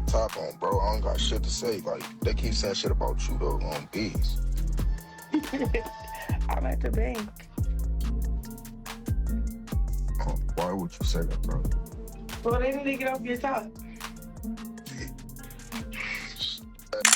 top on, bro. I don't got shit to say. Like, they keep saying shit about you, though, on bees. I'm at the bank. Why would you say that, bro? Well, they need to get off your top.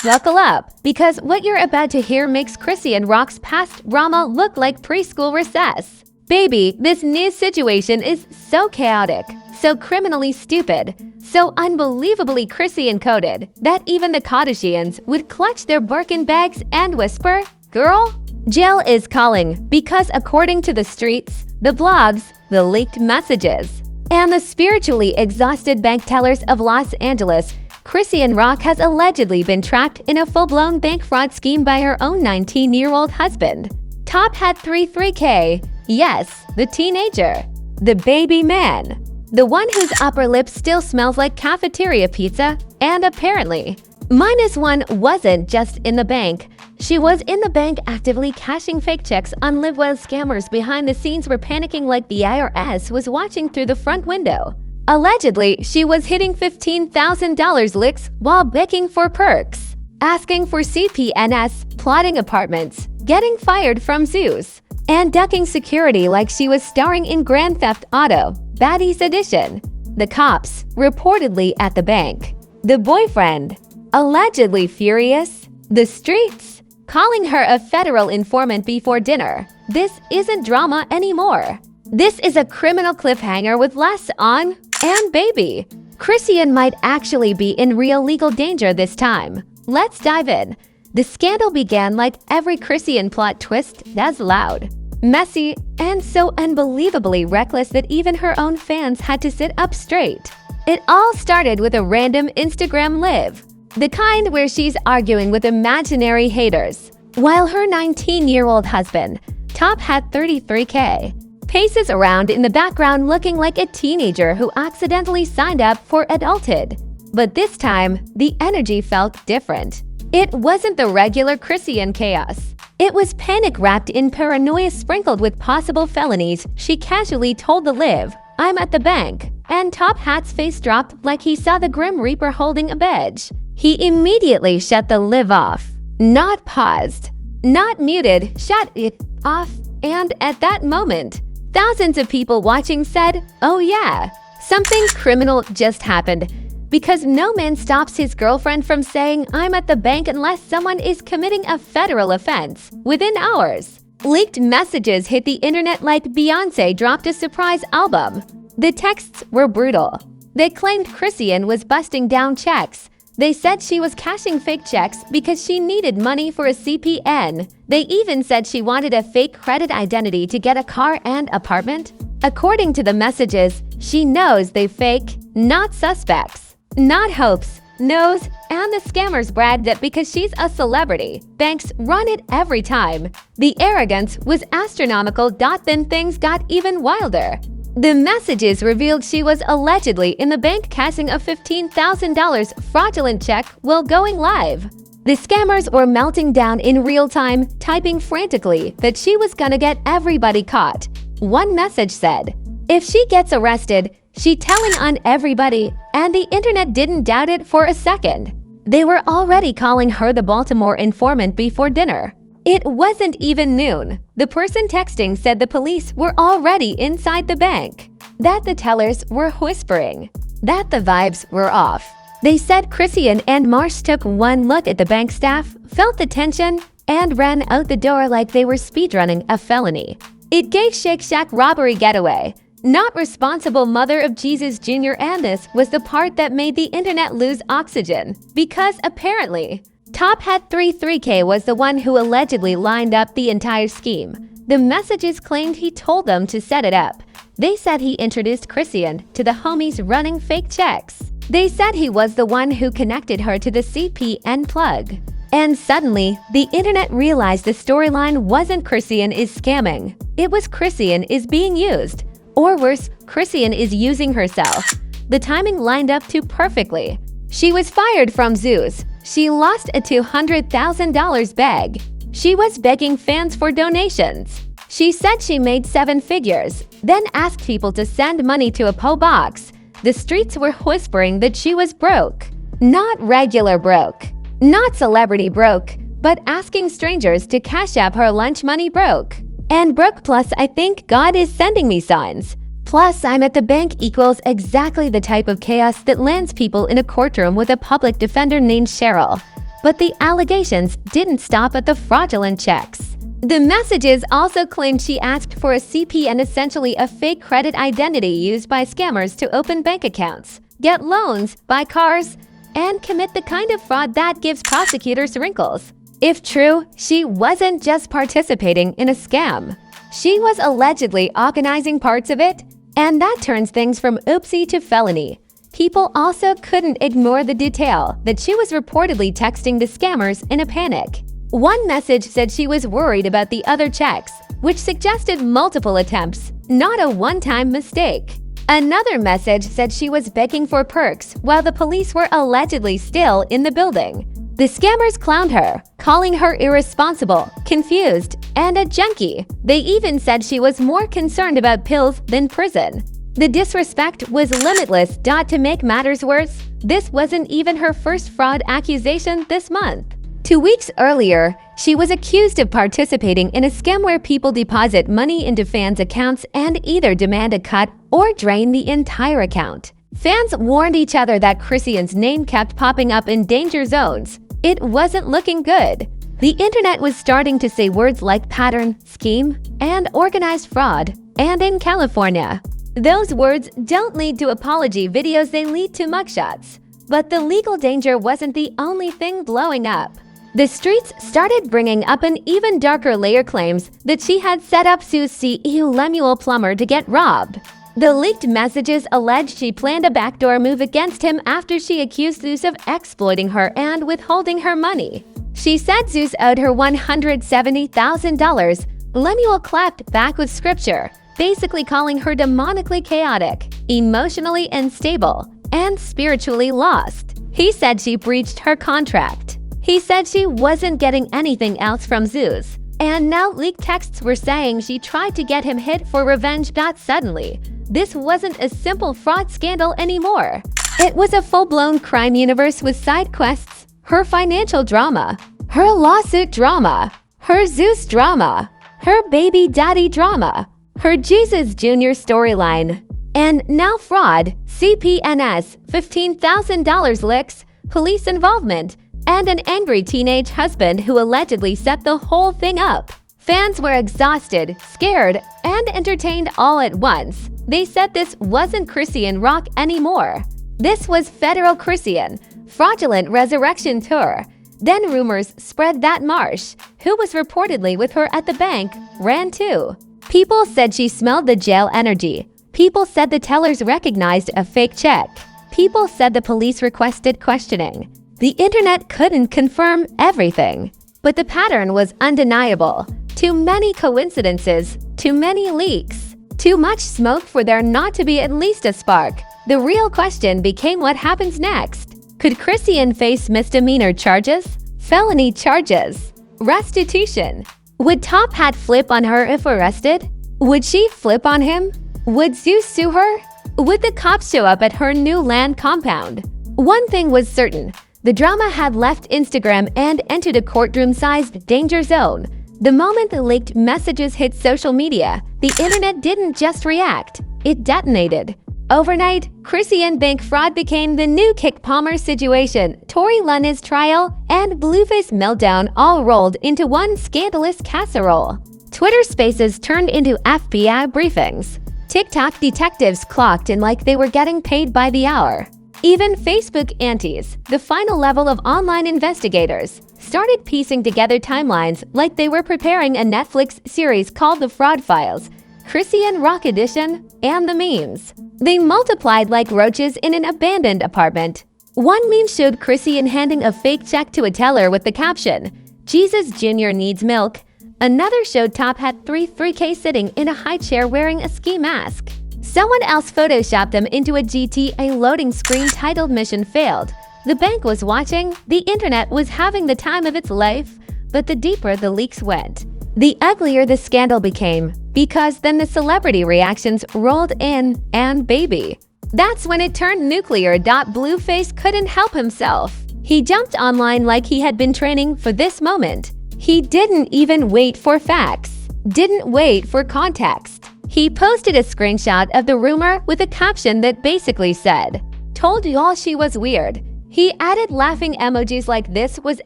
Buckle up, because what you're about to hear makes Chrisean Rock's past drama look like preschool recess. Baby, this new situation is so chaotic, so criminally stupid, so unbelievably Chrisean coded that even the Kardashians would clutch their Birkin bags and whisper, "Girl, jail is calling," because according to the streets, the blogs, the leaked messages, and the spiritually exhausted bank tellers of Los Angeles, Chrisean Rock has allegedly been trapped in a full-blown bank fraud scheme by her own 19-year-old husband. Top had 3K. Yes, the teenager. The baby man. The one whose upper lip still smells like cafeteria pizza. And apparently, -1 wasn't just in the bank. She was in the bank actively cashing fake checks on live while scammers behind the scenes were panicking like the IRS was watching through the front window. Allegedly, she was hitting $15,000 licks while begging for perks, asking for CPNS, plotting apartments, getting fired from zoos, and ducking security like she was starring in Grand Theft Auto, Baddies Edition. The cops, reportedly at the bank. The boyfriend, allegedly furious. The streets, calling her a federal informant before dinner. This isn't drama anymore. This is a criminal cliffhanger with less on. And baby, Chrisean might actually be in real legal danger this time. Let's dive in. The scandal began like every Chrisean plot twist that's loud, messy, and so unbelievably reckless that even her own fans had to sit up straight. It all started with a random Instagram live, the kind where she's arguing with imaginary haters, while her 19-year-old husband, Top had 33K. Paces around in the background looking like a teenager who accidentally signed up for adulthood. But this time, the energy felt different. It wasn't the regular Chrisean chaos. It was panic wrapped in paranoia sprinkled with possible felonies. She casually told the live, "I'm at the bank," and Top Hat's face dropped like he saw the Grim Reaper holding a badge. He immediately shut the live off. Not paused, not muted, shut it off, and at that moment, thousands of people watching said, "Oh yeah, something criminal just happened," because no man stops his girlfriend from saying, "I'm at the bank," unless someone is committing a federal offense within hours. Leaked messages hit the internet like Beyoncé dropped a surprise album. The texts were brutal. They claimed Chrisean was busting down checks. They said she was cashing fake checks because she needed money for a CPN. They even said she wanted a fake credit identity to get a car and apartment. According to the messages, she knows they fake, not suspects, not hopes, knows, and the scammers bragged that because she's a celebrity, banks run it every time. The arrogance was astronomical. Then things got even wilder. The messages revealed she was allegedly in the bank cashing a $15,000 fraudulent check while going live. The scammers were melting down in real time, typing frantically that she was gonna get everybody caught. One message said, "If she gets arrested, she telling on everybody," and the internet didn't doubt it for a second. They were already calling her the Baltimore informant before dinner. It wasn't even noon. The person texting said the police were already inside the bank, that the tellers were whispering, that the vibes were off. They said Chrisean and Marsh took one look at the bank staff, felt the tension, and ran out the door like they were speedrunning a felony. It gave Shake Shack robbery getaway. Not responsible mother of Jesus Jr. And this was the part that made the internet lose oxygen. Because apparently, Top had 3K was the one who allegedly lined up the entire scheme. The messages claimed he told them to set it up. They said he introduced Chrisean to the homies running fake checks. They said he was the one who connected her to the CPN plug. And suddenly, the internet realized the storyline wasn't Chrisean is scamming. It was Chrisean is being used. Or worse, Chrisean is using herself. The timing lined up too perfectly. She was fired from zoos. She lost a $200,000 bag. She was begging fans for donations. She said she made 7 figures, then asked people to send money to a PO box. The streets were whispering that she was broke. Not regular broke. Not celebrity broke, but asking strangers to cash app her lunch money broke. And broke plus I think God is sending me signs. Plus I'm at the bank equals exactly the type of chaos that lands people in a courtroom with a public defender named Cheryl. But the allegations didn't stop at the fraudulent checks. The messages also claimed she asked for a CP and essentially a fake credit identity used by scammers to open bank accounts, get loans, buy cars, and commit the kind of fraud that gives prosecutors wrinkles. If true, she wasn't just participating in a scam. She was allegedly organizing parts of it, and that turns things from oopsie to felony. People also couldn't ignore the detail that she was reportedly texting the scammers in a panic. One message said she was worried about the other checks, which suggested multiple attempts, not a one-time mistake. Another message said she was begging for perks while the police were allegedly still in the building. The scammers clowned her, calling her irresponsible, confused, and a junkie. They even said she was more concerned about pills than prison. The disrespect was limitless. To make matters worse, this wasn't even her first fraud accusation this month. 2 weeks earlier, she was accused of participating in a scam where people deposit money into fans' accounts and either demand a cut or drain the entire account. Fans warned each other that Chrisean's name kept popping up in danger zones. It wasn't looking good. The internet was starting to say words like pattern, scheme, and organized fraud, and in California. Those words don't lead to apology videos, they lead to mugshots. But the legal danger wasn't the only thing blowing up. The streets started bringing up an even darker layer claims that she had set up Zeus CEO Lemuel Plummer to get robbed. The leaked messages alleged she planned a backdoor move against him after she accused Zeus of exploiting her and withholding her money. She said Zeus owed her $170,000. Lemuel clapped back with scripture, basically calling her demonically chaotic, emotionally unstable, and spiritually lost. He said she breached her contract. He said she wasn't getting anything else from Zeus. And now leaked texts were saying she tried to get him hit for revenge. Suddenly, this wasn't a simple fraud scandal anymore. It was a full-blown crime universe with side quests, her financial drama, her lawsuit drama, her Zeus drama, her baby daddy drama, her Jesus Jr. storyline. And now fraud, CPNS, $15,000 licks, police involvement, and an angry teenage husband who allegedly set the whole thing up. Fans were exhausted, scared, and entertained all at once. They said this wasn't Chrisean Rock anymore. This was Federal Chrisean, fraudulent resurrection tour. Then rumors spread that Marsh, who was reportedly with her at the bank, ran too. People said she smelled the jail energy. People said the tellers recognized a fake check. People said the police requested questioning. The internet couldn't confirm everything, but the pattern was undeniable. Too many coincidences, too many leaks, too much smoke for there not to be at least a spark. The real question became what happens next. Could Chrisean face misdemeanor charges, felony charges, restitution? Would Top Hat flip on her if arrested? Would she flip on him? Would Zeus sue her? Would the cops show up at her new land compound? One thing was certain. The drama had left Instagram and entered a courtroom-sized danger zone. The moment the leaked messages hit social media, the internet didn't just react, it detonated. Overnight, Chrisean bank fraud became the new Kick Palmer situation, Tory Lanez's trial, and Blueface meltdown all rolled into one scandalous casserole. Twitter Spaces turned into FBI briefings. TikTok detectives clocked in like they were getting paid by the hour. Even Facebook aunties, the final level of online investigators, started piecing together timelines like they were preparing a Netflix series called The Fraud Files, Chrisean Rock Edition, and the memes. They multiplied like roaches in an abandoned apartment. One meme showed Chrisean handing a fake check to a teller with the caption, "Jesus Jr. needs milk." Another showed Top Hat 3K sitting in a high chair wearing a ski mask. Someone else photoshopped them into a GTA loading screen titled "Mission Failed." The bank was watching, the internet was having the time of its life, but the deeper the leaks went, the uglier the scandal became, because then the celebrity reactions rolled in, and baby, That's when it turned nuclear. Blueface couldn't help himself. He jumped online like he had been training for this moment. He didn't even wait for facts, didn't wait for context. He posted a screenshot of the rumor with a caption that basically said, "Told y'all she was weird." He added laughing emojis like this was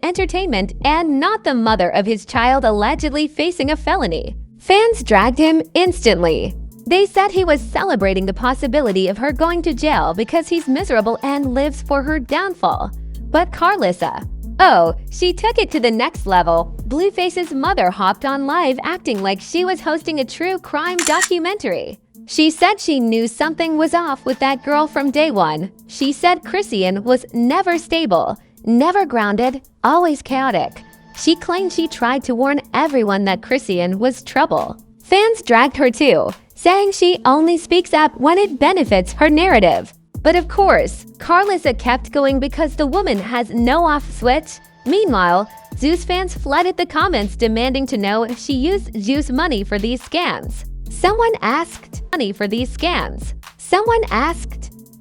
entertainment and not the mother of his child allegedly facing a felony. Fans dragged him instantly. They said he was celebrating the possibility of her going to jail because he's miserable and lives for her downfall. But Carlissa, oh, she took it to the next level. Blueface's mother hopped on live acting like she was hosting a true crime documentary. She said she knew something was off with that girl from day one. She said Chrisean was never stable, never grounded, always chaotic. She claimed she tried to warn everyone that Chrisean was trouble. Fans dragged her too, saying she only speaks up when it benefits her narrative. But of course, Carlissa kept going because the woman has no off switch. Meanwhile, Zeus fans flooded the comments demanding to know if she used Zeus money for these scams. Someone asked,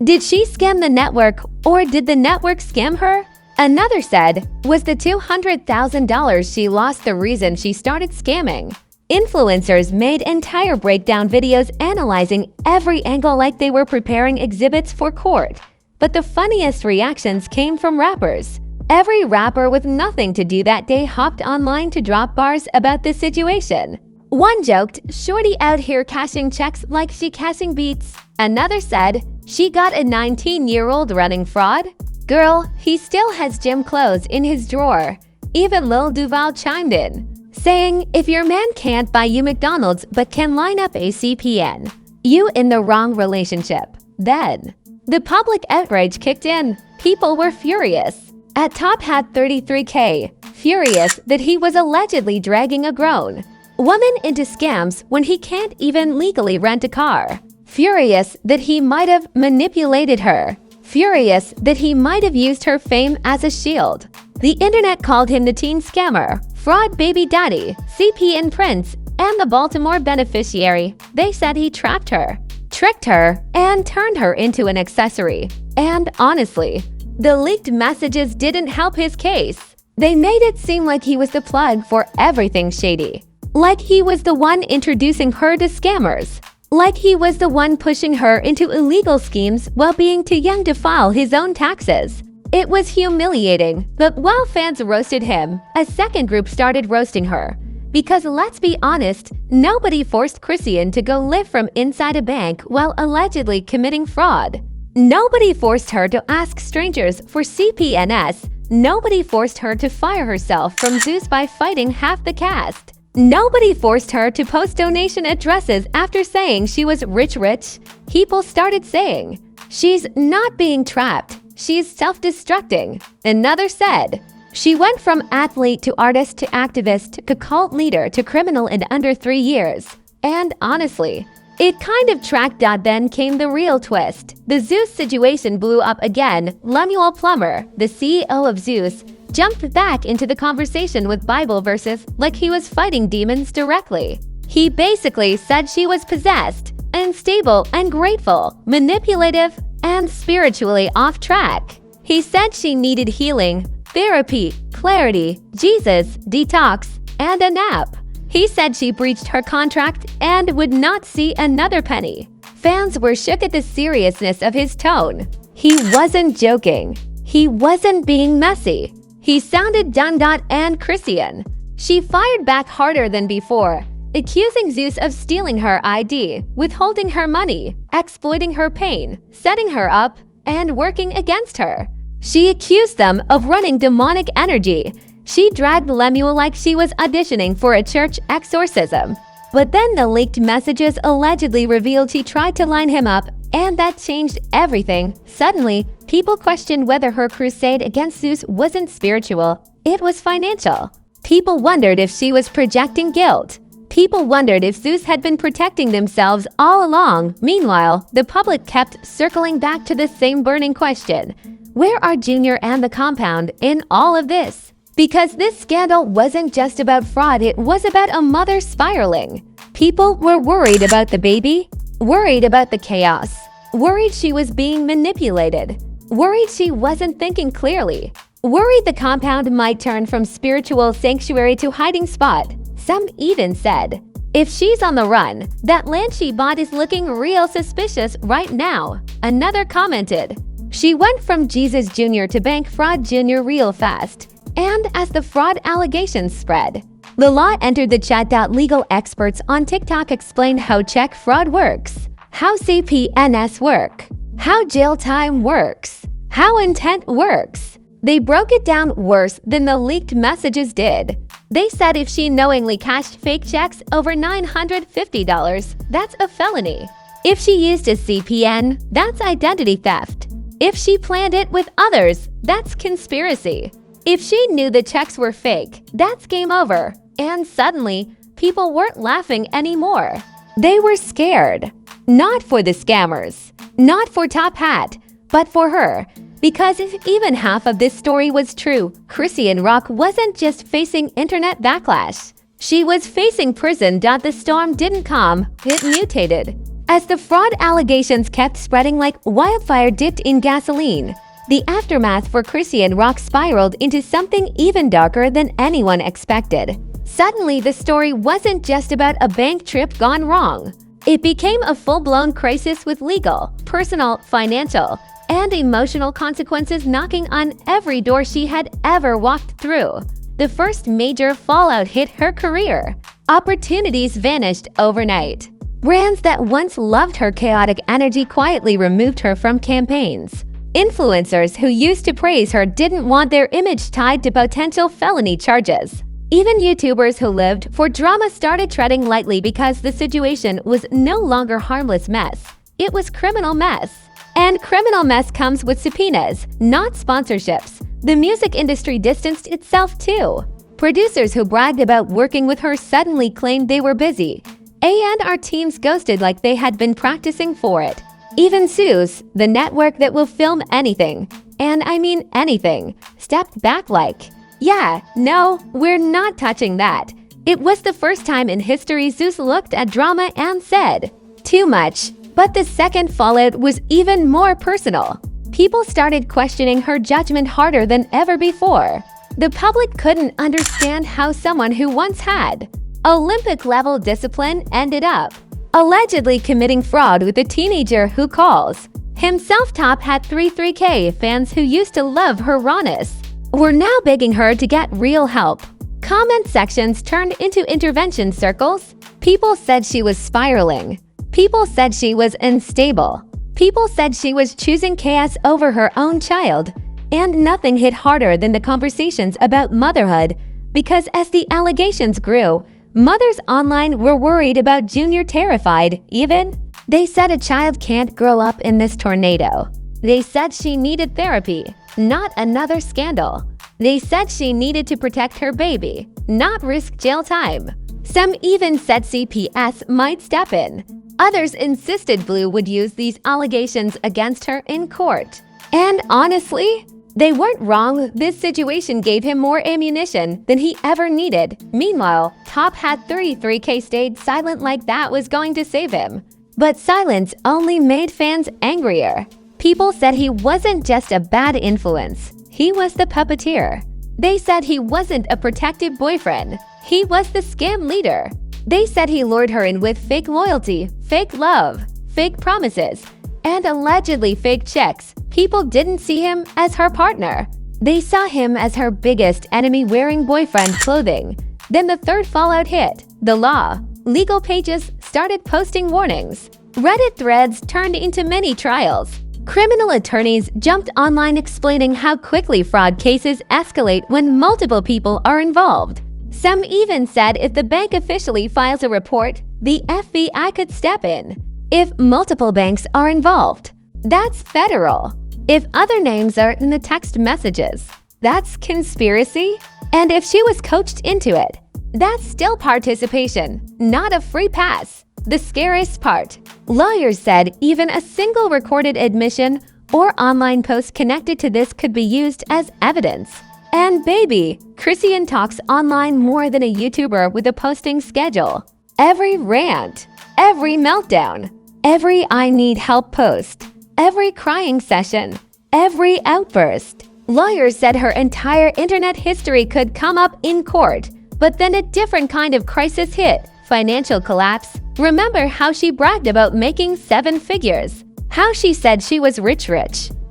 did she scam the network or did the network scam her? Another said, was the $200,000 she lost the reason she started scamming? Influencers made entire breakdown videos analyzing every angle like they were preparing exhibits for court. But the funniest reactions came from rappers. Every rapper with nothing to do that day hopped online to drop bars about this situation. One joked, "Shorty out here cashing checks like she cashing beats." Another said, "She got a 19-year-old running fraud." "Girl, he still has gym clothes in his drawer." Even Lil Duval chimed in, saying, "If your man can't buy you McDonald's but can line up a CPN, you in the wrong relationship." Then, the public outrage kicked in. People were furious. At top had 33K, furious that he was allegedly dragging a grown woman into scams when he can't even legally rent a car. Furious that he might have manipulated her. Furious that he might have used her fame as a shield. The internet called him the teen scammer, fraud baby daddy, CPN prince, and the Baltimore beneficiary. They said he trapped her, tricked her, and turned her into an accessory. And honestly, the leaked messages didn't help his case. They made it seem like he was the plug for everything shady. Like he was the one introducing her to scammers. Like he was the one pushing her into illegal schemes while being too young to file his own taxes. It was humiliating, but while fans roasted him, a second group started roasting her. Because let's be honest, nobody forced Chrisean to go live from inside a bank while allegedly committing fraud. Nobody forced her to ask strangers for CPNS. Nobody forced her to fire herself from Zeus by fighting half the cast. Nobody forced her to post donation addresses after saying she was rich. People started saying, "She's not being trapped, she's self-destructing." Another said, "She went from athlete to artist to activist to cult leader to criminal in under 3 years." And honestly, it kind of tracked. Then came the real twist. The Zeus situation blew up again. Lemuel Plummer, the CEO of Zeus, jumped back into the conversation with Bible verses like he was fighting demons directly. He basically said she was possessed, unstable, ungrateful, manipulative, and spiritually off track. He said she needed healing, therapy, clarity, Jesus, detox, and a nap. He said she breached her contract and would not see another penny. Fans were shook at the seriousness of his tone. He wasn't joking. He wasn't being messy. He sounded done. And Chrisean, she fired back harder than before, accusing Zeus of stealing her ID, withholding her money, exploiting her pain, setting her up, and working against her. She accused them of running demonic energy. She dragged Lemuel like she was auditioning for a church exorcism. But then the leaked messages allegedly revealed she tried to line him up, and that changed everything. Suddenly, people questioned whether her crusade against Zeus wasn't spiritual, it was financial. People wondered if she was projecting guilt. People wondered if Zeus had been protecting themselves all along. Meanwhile, the public kept circling back to the same burning question. Where are Junior and the compound in all of this? Because this scandal wasn't just about fraud, it was about a mother spiraling. People were worried about the baby, worried about the chaos, Worried she was being manipulated. Worried she wasn't thinking clearly. Worried the compound might turn from spiritual sanctuary to hiding spot. Some even said, if she's on the run, that land she bought is looking real suspicious right now. Another commented, she went from Jesus Jr. to bank fraud Jr. real fast. And as the fraud allegations spread, the law entered the chat. Legal experts on TikTok explained how check fraud works, how CPNS work, how jail time works, how intent works. They broke it down worse than the leaked messages did. They said if she knowingly cashed fake checks over $950, that's a felony. If she used a CPN, that's identity theft. If she planned it with others, that's conspiracy. If she knew the checks were fake, that's game over. And suddenly, people weren't laughing anymore. They were scared. Not for the scammers, not for Top Hat, but for her. Because if even half of this story was true, Chrisean Rock wasn't just facing internet backlash. She was facing prison. The storm didn't calm, it mutated. As the fraud allegations kept spreading like wildfire dipped in gasoline, the aftermath for Chrisean Rock spiraled into something even darker than anyone expected. Suddenly, the story wasn't just about a bank trip gone wrong. It became a full-blown crisis with legal, personal, financial, and emotional consequences knocking on every door she had ever walked through. The first major fallout hit her career. Opportunities vanished overnight. Brands that once loved her chaotic energy quietly removed her from campaigns. Influencers who used to praise her didn't want their image tied to potential felony charges. Even YouTubers who lived for drama started treading lightly because the situation was no longer harmless mess. It was criminal mess. And criminal mess comes with subpoenas, not sponsorships. The music industry distanced itself too. Producers who bragged about working with her suddenly claimed they were busy. A&R teams ghosted like they had been practicing for it. Even Zeus, the network that will film anything, and I mean anything, stepped back like, yeah, no, we're not touching that. It was the first time in history Zeus looked at drama and said, too much. But the second fallout was even more personal. People started questioning her judgment harder than ever before. The public couldn't understand how someone who once had Olympic-level discipline ended up allegedly committing fraud with a teenager who calls himself Top Hat 33K. Fans who used to love her rawness were now begging her to get real help. Comment sections turned into intervention circles. People said she was spiraling. People said she was unstable. People said she was choosing chaos over her own child. And nothing hit harder than the conversations about motherhood, because as the allegations grew, mothers online were worried about Junior, terrified, even. They said a child can't grow up in this tornado. They said she needed therapy, not another scandal. They said she needed to protect her baby, not risk jail time. Some even said CPS might step in. Others insisted Blue would use these allegations against her in court. And honestly, they weren't wrong. This situation gave him more ammunition than he ever needed. Meanwhile, Top Hat 33K stayed silent like that was going to save him. But silence only made fans angrier. People said he wasn't just a bad influence. He was the puppeteer. They said he wasn't a protective boyfriend. He was the scam leader. They said he lured her in with fake loyalty, fake love, fake promises, and allegedly fake checks. People didn't see him as her partner. They saw him as her biggest enemy wearing boyfriend clothing. Then the third fallout hit, the law. Legal pages started posting warnings. Reddit threads turned into mini trials. Criminal attorneys jumped online explaining how quickly fraud cases escalate when multiple people are involved. Some even said if the bank officially files a report, the FBI could step in. If multiple banks are involved, that's federal. If other names are in the text messages, that's conspiracy. And if she was coached into it, that's still participation, not a free pass. The scariest part, lawyers said even a single recorded admission or online post connected to this could be used as evidence. And baby, Chrisean talks online more than a YouTuber with a posting schedule. Every rant, every meltdown, every I need help post, every crying session, every outburst. Lawyers said her entire internet history could come up in court, but then a different kind of crisis hit: financial collapse. Remember how she bragged about making 7 figures? How she said she was rich?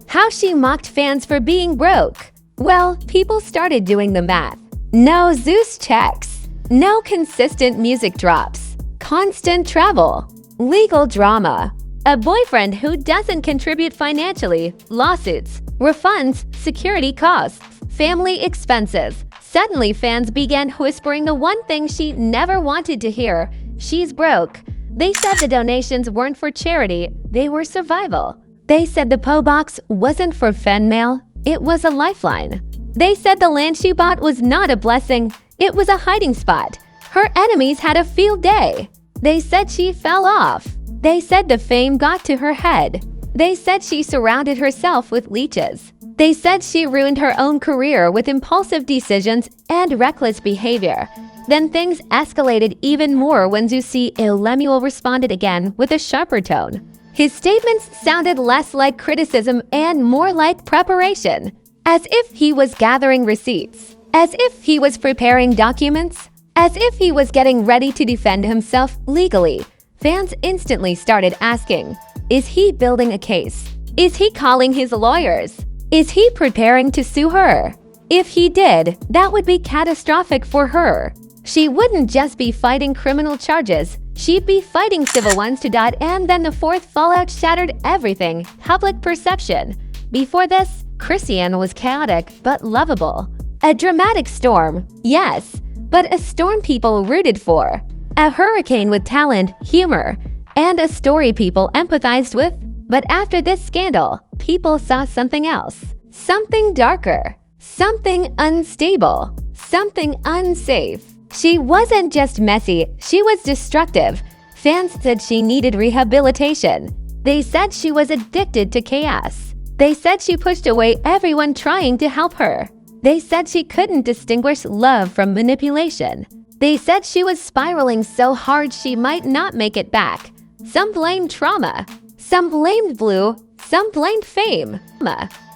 How she mocked fans for being broke? Well, people started doing the math. No Zeus checks, no consistent music drops, constant travel, legal drama, a boyfriend who doesn't contribute financially, lawsuits, refunds, security costs, family expenses. Suddenly, fans began whispering the one thing she never wanted to hear: she's broke. They said the donations weren't for charity, they were survival. They said the PO box wasn't for fan mail, it was a lifeline. They said the land she bought was not a blessing, it was a hiding spot. Her enemies had a field day. They said she fell off. They said the fame got to her head. They said she surrounded herself with leeches. They said she ruined her own career with impulsive decisions and reckless behavior. Then things escalated even more when Zeus Lemuel responded again with a sharper tone. His statements sounded less like criticism and more like preparation, as if he was gathering receipts, as if he was preparing documents, as if he was getting ready to defend himself legally. Fans instantly started asking, is he building a case? Is he calling his lawyers? Is he preparing to sue her? If he did, that would be catastrophic for her. She wouldn't just be fighting criminal charges, she'd be fighting civil ones to dot, and then the fourth fallout shattered everything: public perception. Before this, Chrisean was chaotic but lovable. A dramatic storm, yes, but a storm people rooted for. A hurricane with talent, humor, and a story people empathized with. But after this scandal, people saw something else. Something darker. Something unstable. Something unsafe. She wasn't just messy, she was destructive. Fans said she needed rehabilitation. They said she was addicted to chaos. They said she pushed away everyone trying to help her. They said she couldn't distinguish love from manipulation. They said she was spiraling so hard she might not make it back. Some blamed trauma. Some blamed Blue. Some blamed fame.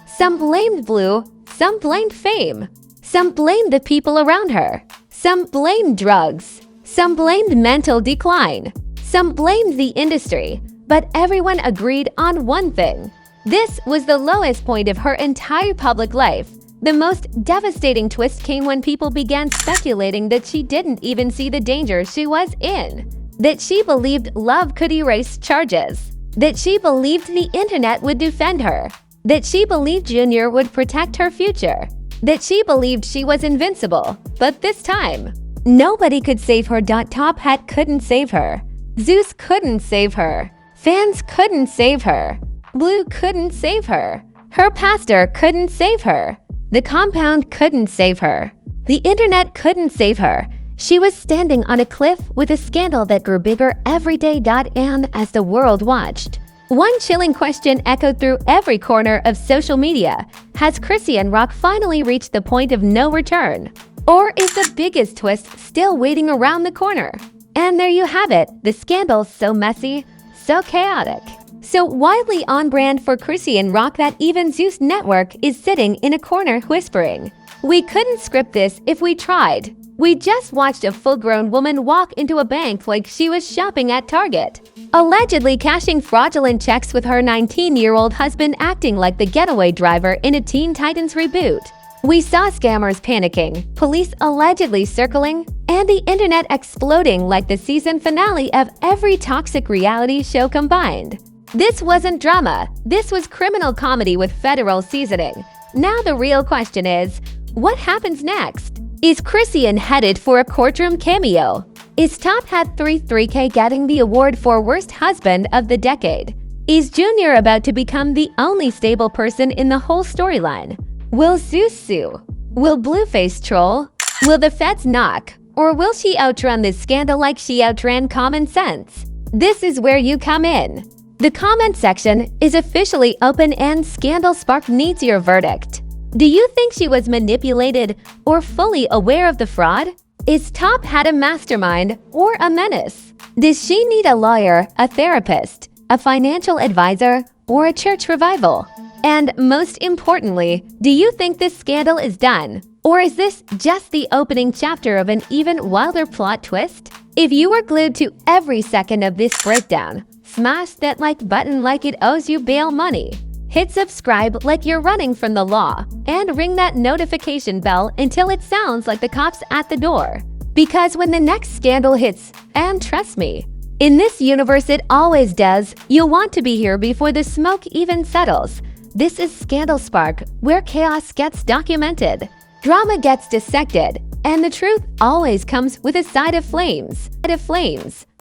Some blamed Blue. Some blamed fame. Some blamed the people around her. Some blamed drugs. Some blamed mental decline. Some blamed the industry. But everyone agreed on one thing. This was the lowest point of her entire public life. The most devastating twist came when people began speculating that she didn't even see the danger she was in. That she believed love could erase charges. That she believed the internet would defend her. That she believed Junior would protect her future. That she believed she was invincible. But this time, nobody could save her. Top Hat couldn't save her. Zeus couldn't save her. Fans couldn't save her. Blue couldn't save her. Her pastor couldn't save her. The compound couldn't save her. The internet couldn't save her. She was standing on a cliff with a scandal that grew bigger every day. And as the world watched, one chilling question echoed through every corner of social media. Has Chrisean Rock finally reached the point of no return? Or is the biggest twist still waiting around the corner? And there you have it, the scandal so messy, so chaotic, so widely on brand for Chrisean Rock that even Zeus Network is sitting in a corner whispering, "We couldn't script this if we tried. We just watched a full-grown woman walk into a bank like she was shopping at Target, allegedly cashing fraudulent checks with her 19-year-old husband acting like the getaway driver in a Teen Titans reboot. We saw scammers panicking, police allegedly circling, and the internet exploding like the season finale of every toxic reality show combined. This wasn't drama, this was criminal comedy with federal seasoning. Now the real question is, what happens next? Is Chrisean headed for a courtroom cameo? Is Top Hat 33K getting the award for Worst Husband of the Decade? Is Junior about to become the only stable person in the whole storyline? Will Zeus sue? Will Blueface troll? Will the feds knock? Or will she outrun this scandal like she outran common sense? This is where you come in. The comment section is officially open and Scandal Spark needs your verdict. Do you think she was manipulated or fully aware of the fraud? Is Top Hat a mastermind or a menace? Does she need a lawyer, a therapist, a financial advisor, or a church revival? And most importantly, do you think this scandal is done? Or is this just the opening chapter of an even wilder plot twist? If you were glued to every second of this breakdown, smash that like button like it owes you bail money. Hit subscribe like you're running from the law, and ring that notification bell until it sounds like the cops at the door. Because when the next scandal hits, and trust me, in this universe it always does, you'll want to be here before the smoke even settles. This is Scandal Spark, where chaos gets documented, drama gets dissected, and the truth always comes with a side of flames.